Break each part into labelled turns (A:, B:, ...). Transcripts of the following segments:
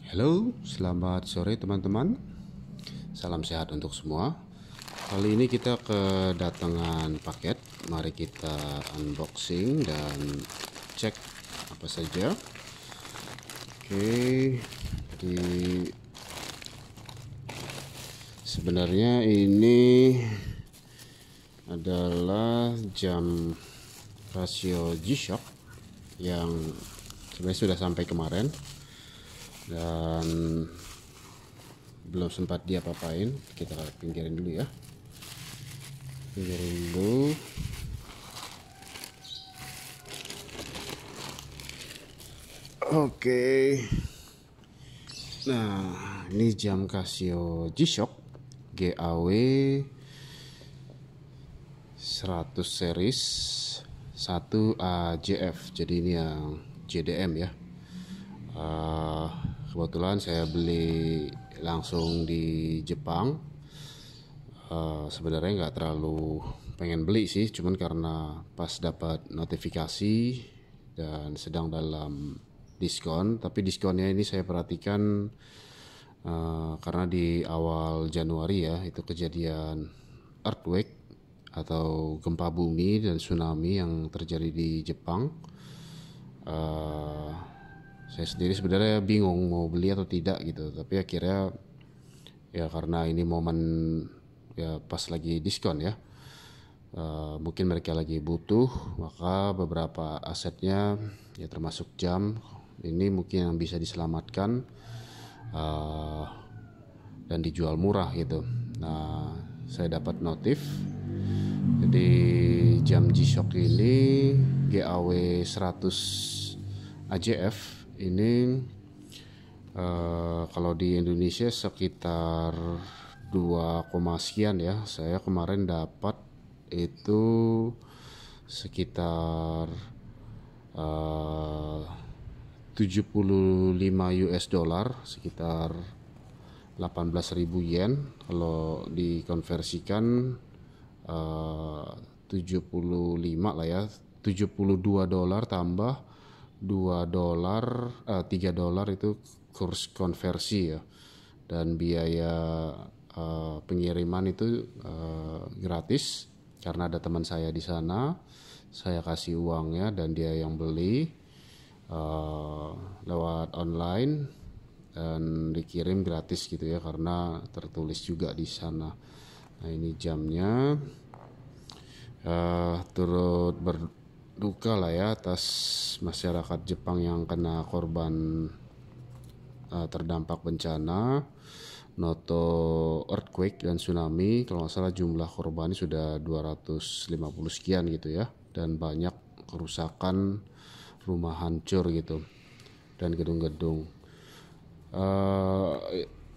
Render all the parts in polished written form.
A: Halo, selamat sore teman-teman. Salam sehat untuk semua. Kali ini kita kedatangan paket. Mari kita unboxing dan cek apa saja. Oke, jadi sebenarnya ini adalah jam Casio G-Shock yang sebenarnya sudah sampai kemarin dan belum sempat dia apain. Kita pinggirin dulu ya, pinggirin dulu. Oke, nah ini jam Casio G-Shock GAW 100 series 1 AJF, jadi ini yang JDM ya. Kebetulan saya beli langsung di Jepang. Sebenarnya nggak terlalu pengen beli sih, cuman karena pas dapat notifikasi dan sedang dalam diskon. Tapi diskonnya ini saya perhatikan karena di awal Januari ya, itu kejadian earthquake atau gempa bumi dan tsunami yang terjadi di Jepang. Saya sendiri sebenarnya bingung mau beli atau tidak gitu, tapi akhirnya ya karena ini momen ya pas lagi diskon ya, mungkin mereka lagi butuh, maka beberapa asetnya ya termasuk jam ini mungkin yang bisa diselamatkan dan dijual murah gitu. Nah, saya dapat notif, jadi jam G-Shock ini GAW 100 AJF ini kalau di Indonesia sekitar 2, sekian ya. Saya kemarin dapat itu sekitar 75 US dollar, sekitar 18.000 yen. Kalau dikonversikan 75 lah ya, 72 dolar tambah 2 dolar, 3 dolar itu kurs konversi ya, dan biaya pengiriman itu gratis karena ada teman saya di sana. Saya kasih uangnya dan dia yang beli lewat online dan dikirim gratis gitu ya, karena tertulis juga di sana. Nah, ini jamnya. Turut berduka lah ya atas masyarakat Jepang yang kena korban terdampak bencana Noto earthquake dan tsunami. Kalau nggak salah jumlah korbannya sudah 250 sekian gitu ya, dan banyak kerusakan, rumah hancur gitu dan gedung-gedung.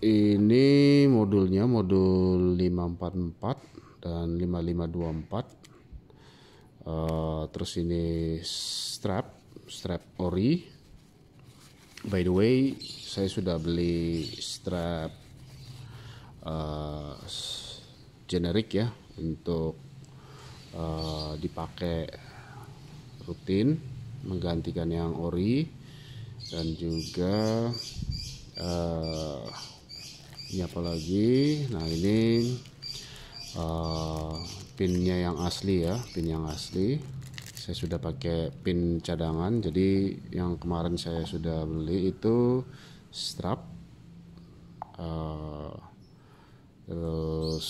A: Ini modulnya modul 544 dan 5524. Terus ini strap ori. By the way, saya sudah beli strap generik ya, untuk dipakai rutin menggantikan yang ori. Dan juga ini apa lagi, nah ini pinnya yang asli ya, pin yang asli. Saya sudah pakai pin cadangan, jadi yang kemarin saya sudah beli itu strap, terus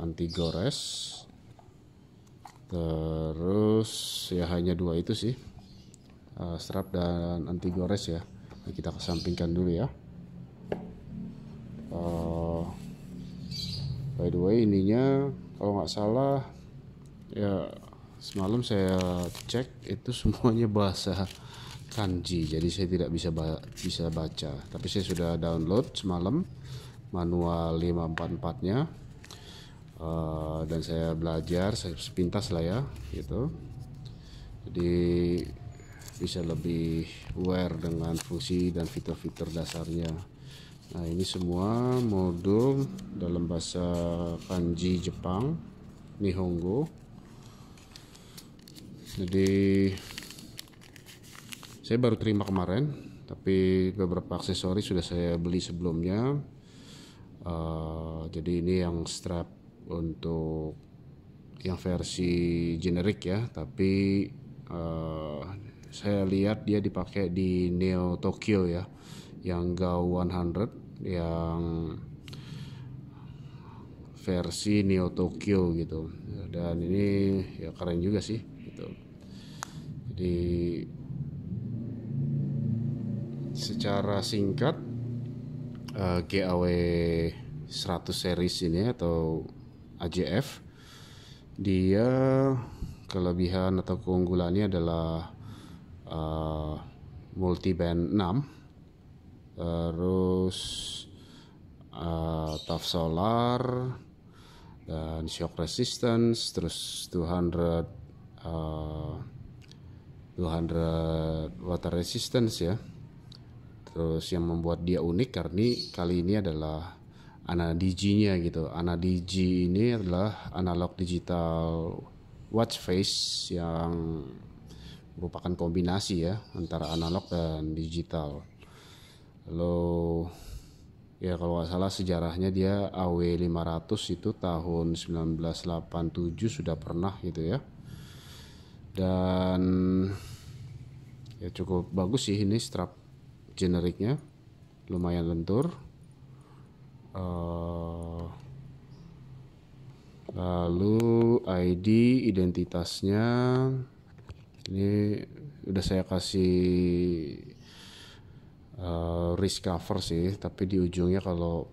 A: anti gores, terus ya hanya dua itu sih, strap dan anti gores ya. Nah, kita kesampingkan dulu ya. By the way, ininya kalau nggak salah ya, semalam saya cek itu semuanya bahasa kanji, jadi saya tidak bisa baca. Tapi saya sudah download semalam manual 544-nya, dan saya belajar, saya sepintas lah ya gitu. Jadi bisa lebih aware dengan fungsi dan fitur-fitur dasarnya. Nah, ini semua modul dalam bahasa kanji Jepang, Nihongo. Jadi Saya baru terima kemarin, tapi beberapa aksesoris sudah saya beli sebelumnya. Jadi ini yang strap untuk yang versi generik ya, tapi saya lihat dia dipakai di Neo Tokyo ya, yang GAW 100 yang versi Neo Tokyo gitu. Dan ini ya keren juga sih gitu. Jadi secara singkat GAW 100 series ini atau AJF, dia kelebihan atau keunggulannya adalah multi band 6, terus tough solar dan shock resistance, terus 200 water resistance ya. Terus yang membuat dia unik karena kali ini adalah ANA-DG-nya gitu. ANA-DG ini adalah analog digital watch face yang merupakan kombinasi ya antara analog dan digital. Lalu ya kalau nggak salah sejarahnya dia AW500 itu tahun 1987 sudah pernah gitu ya. Dan ya cukup bagus sih ini strap generiknya, lumayan lentur. Lalu ID identitasnya ini udah saya kasih wrist cover sih, tapi di ujungnya kalau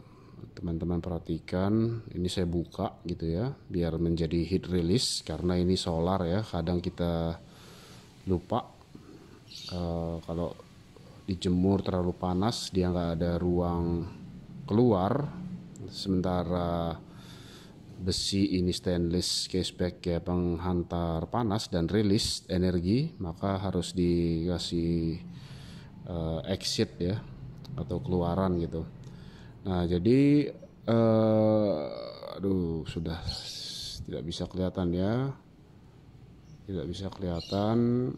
A: teman-teman perhatikan ini saya buka gitu ya, biar menjadi heat release karena ini solar ya. Kadang kita lupa kalau dijemur terlalu panas dia nggak ada ruang keluar, sementara besi ini stainless caseback ya, penghantar panas dan rilis energi, maka harus dikasih exit ya atau keluaran gitu. Nah jadi aduh sudah tidak bisa kelihatan ya, tidak bisa kelihatan.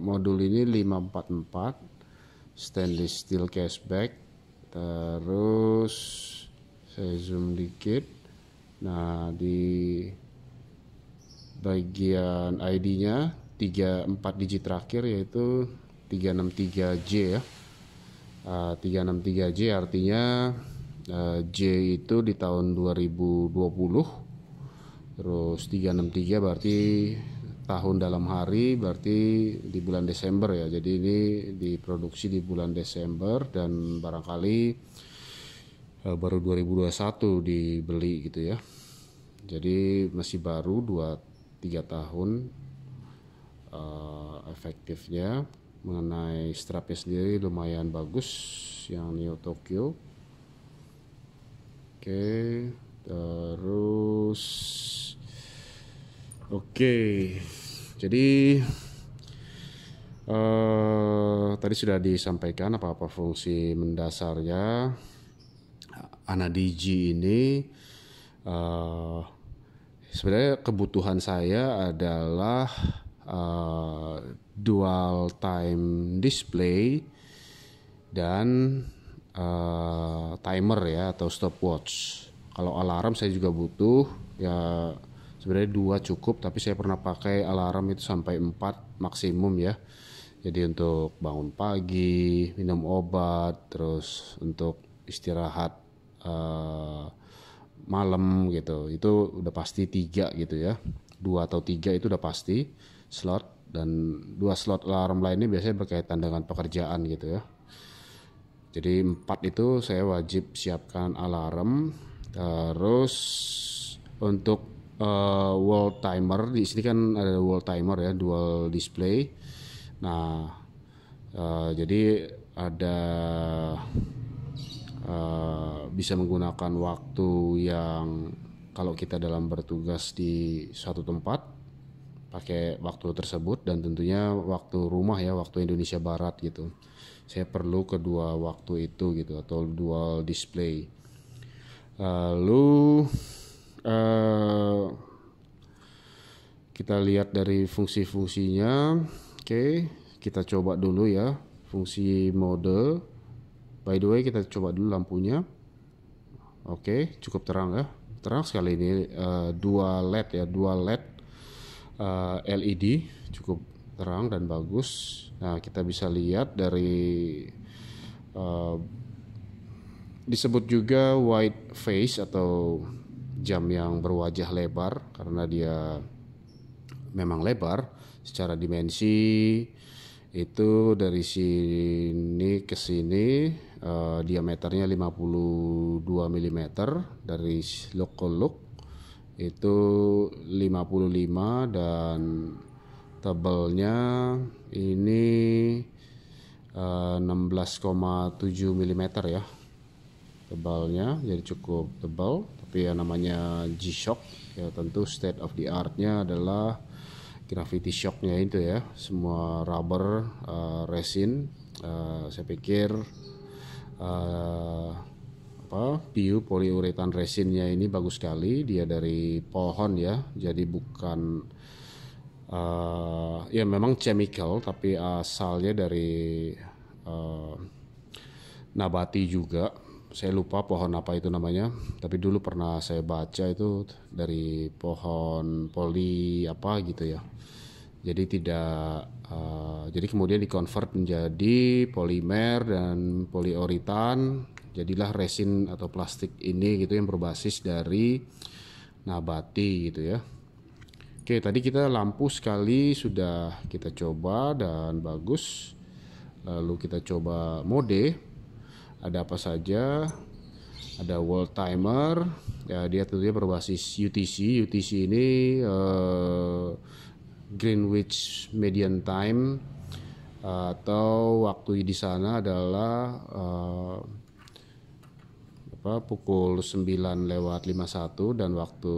A: Modul ini 544 stainless steel caseback. Terus saya zoom dikit. Nah di bagian ID-nya 4 digit terakhir yaitu 363J ya. 363J artinya J itu di tahun 2020. Terus 363 berarti tahun dalam hari, berarti di bulan Desember ya. Jadi ini diproduksi di bulan Desember dan barangkali baru 2021 dibeli gitu ya. Jadi masih baru 2-3 tahun efektifnya. Mengenai strapnya sendiri lumayan bagus yang Neo Tokyo. Oke, terus jadi tadi sudah disampaikan apa-apa fungsi mendasarnya. ANA-DG ini sebenarnya kebutuhan saya adalah dual time display dan timer ya atau stopwatch. Kalau alarm saya juga butuh ya. Sebenarnya 2 cukup, tapi saya pernah pakai alarm itu sampai 4 maksimum ya. Jadi untuk bangun pagi, minum obat, terus untuk istirahat malam gitu. Itu udah pasti 3 gitu ya. 2 atau 3 itu udah pasti slot, dan 2 slot alarm lainnya biasanya berkaitan dengan pekerjaan gitu ya. Jadi 4 itu saya wajib siapkan alarm. Terus untuk wall timer di sini kan ada wall timer ya, dual display. Nah jadi ada bisa menggunakan waktu yang kalau kita dalam bertugas di suatu tempat pakai waktu tersebut, dan tentunya waktu rumah ya, waktu Indonesia Barat gitu. Saya perlu kedua waktu itu gitu atau dual display. Lalu kita lihat dari fungsi-fungsinya. Oke, kita coba dulu ya fungsi mode. By the way, kita coba dulu lampunya. Oke, cukup terang ya, terang sekali ini. Dua LED ya, dua LED LED, cukup terang dan bagus. Nah, kita bisa lihat dari disebut juga wide face atau jam yang berwajah lebar karena dia memang lebar secara dimensi. Itu dari sini ke sini diameternya 52 mm, dari look ke look itu 55, dan tebalnya ini 16,7 mm ya tebalnya, jadi cukup tebal. Tapi ya namanya G-Shock ya, tentu state of the art-nya adalah gravity shocknya itu ya, semua rubber, resin. Saya pikir PU poliuretan resinnya ini bagus sekali. Dia dari pohon ya, jadi bukan ya memang chemical, tapi asalnya dari nabati juga. Saya lupa pohon apa itu namanya, tapi dulu pernah saya baca itu dari pohon poli apa gitu ya. Jadi tidak jadi kemudian dikonvert menjadi polimer dan poliuretan, jadilah resin atau plastik ini gitu yang berbasis dari nabati gitu ya. Oke, tadi kita lampu sekali sudah kita coba dan bagus. Lalu kita coba mode. Ada apa saja? Ada world timer ya, dia tentunya berbasis UTC. UTC ini Greenwich Median Time, atau waktu di sana adalah pukul 9:51, dan waktu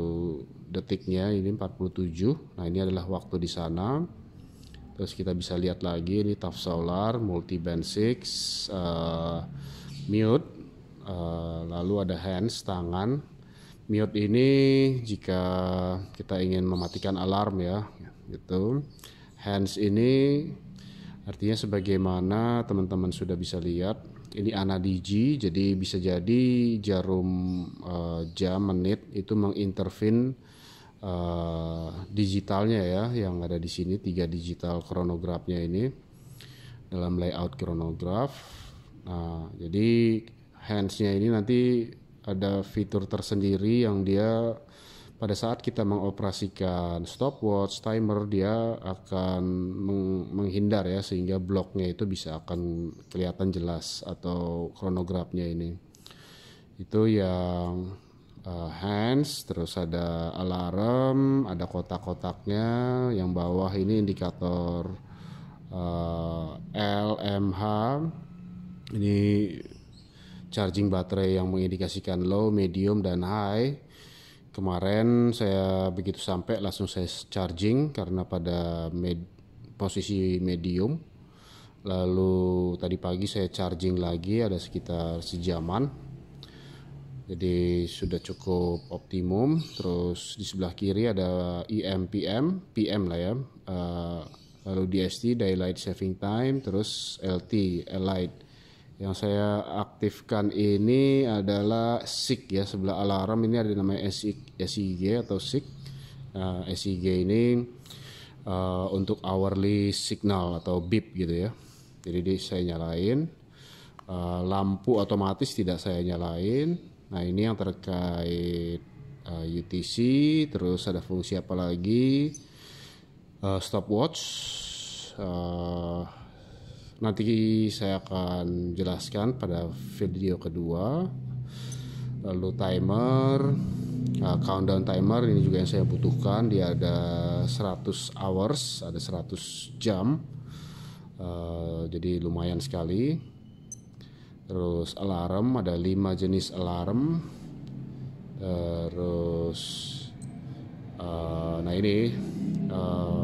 A: detiknya ini 47. Nah, ini adalah waktu di sana. Terus kita bisa lihat lagi ini TAF Solar, Multi Band 6, mute, lalu ada hands, tangan. Mute ini jika kita ingin mematikan alarm ya, gitu. Hands ini artinya sebagaimana teman-teman sudah bisa lihat, ini anadigi, jadi bisa jadi jarum jam, menit itu mengintervene digitalnya ya, yang ada di sini 3 digital chronograph-nya ini dalam layout chronograph. Nah, jadi hands-nya ini nanti ada fitur tersendiri yang dia pada saat kita mengoperasikan stopwatch, timer, dia akan menghindar ya, sehingga bloknya itu bisa akan kelihatan jelas, atau chronograph-nya ini. Itu yang hands. Terus ada alarm, ada kotak-kotaknya. Yang bawah ini indikator LMH. Ini charging baterai yang mengindikasikan low, medium, dan high. Kemarin saya begitu sampai langsung saya charging karena pada posisi medium. Lalu tadi pagi saya charging lagi, ada sekitar sejaman. Jadi sudah cukup optimum. Terus di sebelah kiri ada EM, PM lah ya. Lalu DST, Daylight Saving Time, terus LT, Light. Yang saya aktifkan ini adalah SIG ya, sebelah alarm ini ada namanya SIG atau SIG. SIG ini untuk hourly signal atau beep gitu ya. Jadi saya nyalain. Lampu otomatis tidak saya nyalain. Nah, ini yang terkait UTC. Terus ada fungsi apa lagi? Stopwatch. Nanti saya akan jelaskan pada video kedua. Lalu timer, countdown timer ini juga yang saya butuhkan. Dia ada 100 hours, ada 100 jam. Jadi lumayan sekali. Terus alarm, ada 5 jenis alarm. Terus nah ini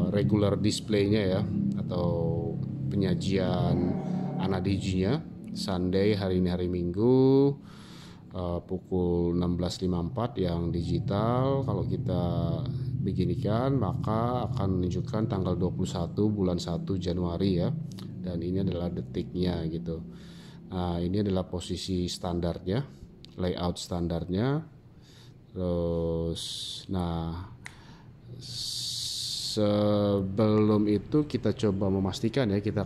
A: regular display-nya ya, atau penyajian anadiginya. Sunday, hari ini hari Minggu, pukul 16.54 yang digital. Kalau kita beginikan, maka akan menunjukkan tanggal 21 bulan 1 Januari ya. Dan ini adalah detiknya gitu. Nah, ini adalah posisi standarnya, layout standarnya. Terus, nah, sebelum itu kita coba memastikan ya, kita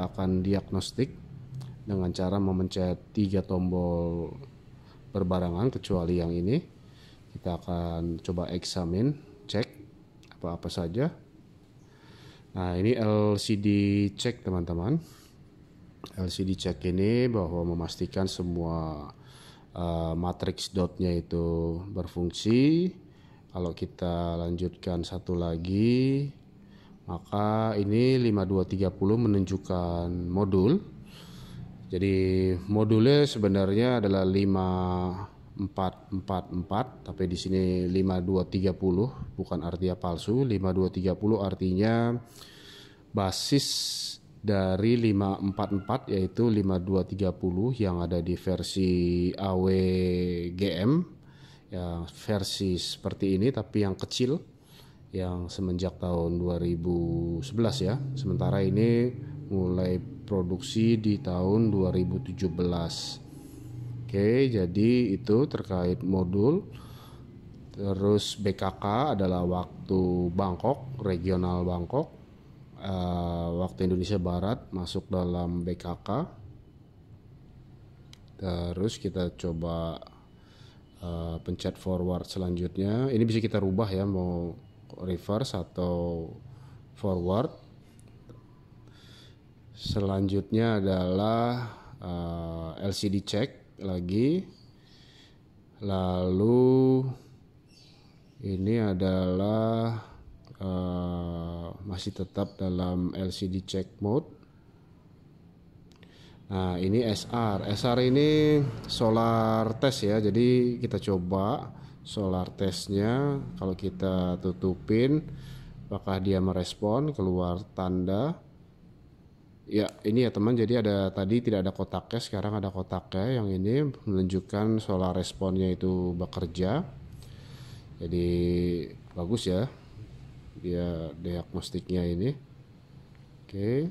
A: akan diagnostik dengan cara memencet 3 tombol berbarengan kecuali yang ini. Kita akan coba examine, cek apa-apa saja. Nah, ini LCD check teman-teman. LCD check ini bahwa memastikan semua matriks dotnya itu berfungsi. Kalau kita lanjutkan satu lagi, maka ini 5230 menunjukkan modul. Jadi modulnya sebenarnya adalah 5444, tapi di sini 5230 bukan artinya palsu. 5230 artinya basis dari 544 yaitu 5230 yang ada di versi AWGM ya, versi seperti ini tapi yang kecil yang semenjak tahun 2011 ya. Sementara ini mulai produksi di tahun 2017. Oke, jadi itu terkait modul. Terus BKK adalah waktu Bangkok, regional Bangkok. Waktu Indonesia Barat masuk dalam BKK. Terus kita coba pencet forward selanjutnya. Ini bisa kita rubah ya, mau reverse atau forward. Selanjutnya adalah LCD check lagi. Lalu ini adalah masih tetap dalam LCD check mode. Nah, ini SR. SR ini solar test ya. Jadi kita coba solar testnya. Kalau kita tutupin, apakah dia merespon, keluar tanda. Ya, ini ya teman. Jadi tadi tidak ada kotaknya, sekarang ada kotaknya. Yang ini menunjukkan solar responnya itu bekerja. Jadi bagus ya. Dia diagnostiknya ini. Oke.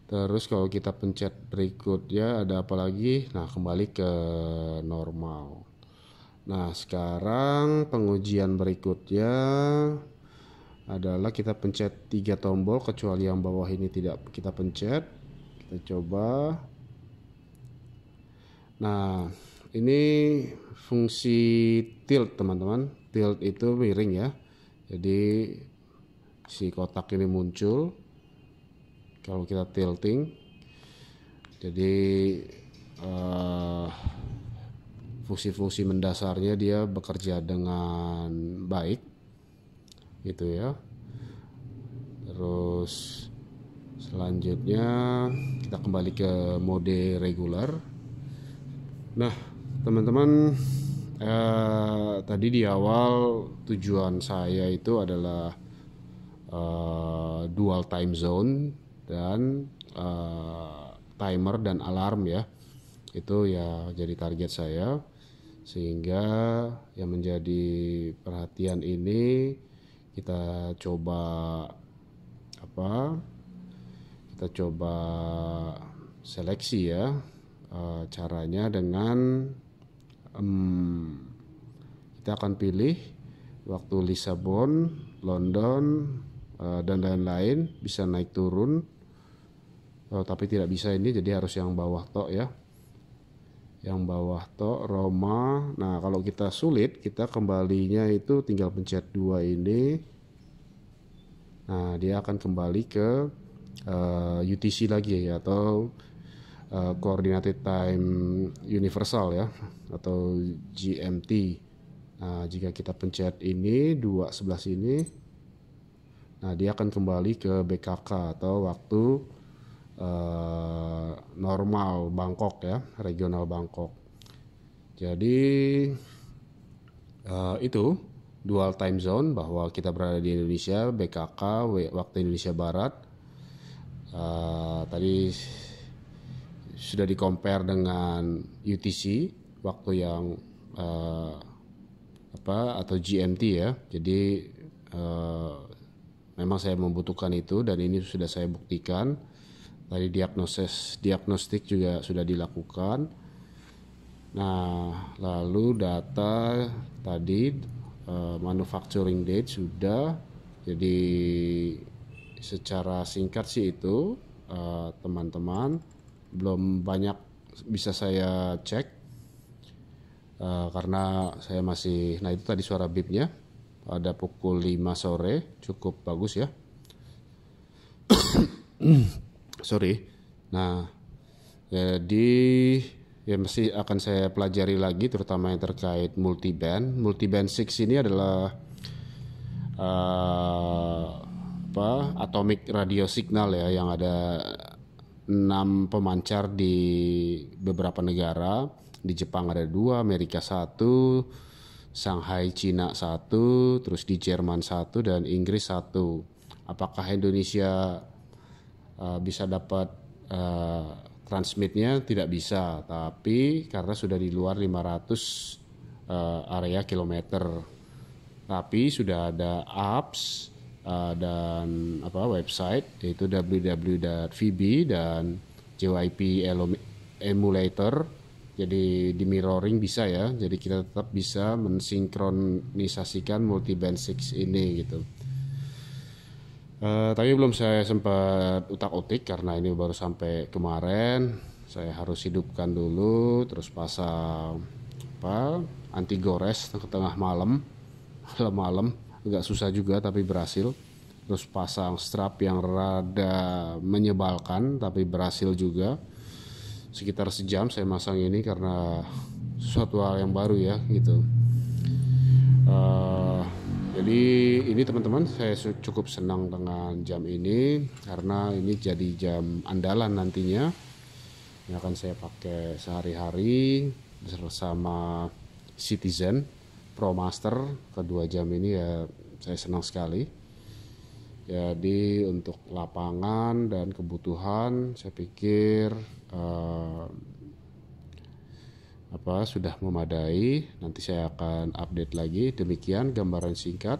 A: Terus kalau kita pencet berikutnya ada apa lagi? Nah, kembali ke normal. Nah, sekarang pengujian berikutnya adalah kita pencet 3 tombol kecuali yang bawah ini tidak kita pencet. Kita coba. Nah, ini fungsi tilt teman-teman. Tilt itu miring ya. Jadi si kotak ini muncul kalau kita tilting. Jadi fungsi-fungsi mendasarnya dia bekerja dengan baik gitu ya. Terus selanjutnya kita kembali ke mode regular. Nah teman-teman, tadi di awal tujuan saya itu adalah dual time zone dan timer dan alarm ya. Itu ya jadi target saya, sehingga yang menjadi perhatian ini kita coba kita coba seleksi ya. Caranya dengan kita akan pilih waktu Lisbon, London, dan lain-lain, bisa naik turun. Tapi tidak bisa ini, jadi harus yang bawah tok ya. Yang bawah tok Roma. Nah, kalau kita sulit, kita kembalinya itu tinggal pencet 2 ini. Nah, dia akan kembali ke UTC lagi ya, atau Coordinated Time Universal ya, atau GMT. Nah, jika kita pencet ini 2 sebelah sini, nah dia akan kembali ke BKK atau waktu normal Bangkok ya, regional Bangkok. Jadi itu dual time zone, bahwa kita berada di Indonesia, BKK waktu Indonesia Barat. Tadi sudah di compare dengan UTC waktu yang atau GMT ya. Jadi memang saya membutuhkan itu dan ini sudah saya buktikan. Tadi diagnostik juga sudah dilakukan. Nah, lalu data tadi manufacturing date sudah. Jadi secara singkat sih itu teman-teman, belum banyak bisa saya cek karena saya masih, nah itu tadi suara bipnya pada pukul 5 sore, cukup bagus ya. Sorry. Nah, jadi ya masih akan saya pelajari lagi, terutama yang terkait multiband. Multiband 6 ini adalah atomic radio signal ya, yang ada 6 pemancar di beberapa negara. Di Jepang ada 2, Amerika 1, Shanghai Cina 1, terus di Jerman 1, dan Inggris 1. Apakah Indonesia bisa dapat transmitnya? Tidak bisa, tapi karena sudah di luar 500 area kilometer. Tapi sudah ada apps dan website, yaitu www.vb dan JYP emulator. Jadi di mirroring bisa ya. Jadi kita tetap bisa mensinkronisasikan multiband 6 ini gitu. Tapi belum saya sempat utak-utik karena ini baru sampai kemarin. Saya harus hidupkan dulu, terus pasang anti gores ke tengah malam. Malam agak susah juga tapi berhasil. Terus pasang strap yang rada menyebalkan tapi berhasil juga. Sekitar sejam saya masang ini karena sesuatu hal yang baru ya gitu. Jadi ini teman-teman, saya cukup senang dengan jam ini karena ini jadi jam andalan nantinya yang akan saya pakai sehari-hari bersama Citizen ProMaster. Kedua jam ini ya saya senang sekali. Jadi untuk lapangan dan kebutuhan saya pikir sudah memadai. Nanti saya akan update lagi. Demikian gambaran singkat.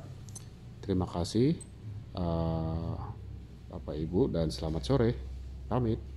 A: Terima kasih Bapak Ibu dan selamat sore. Pamit.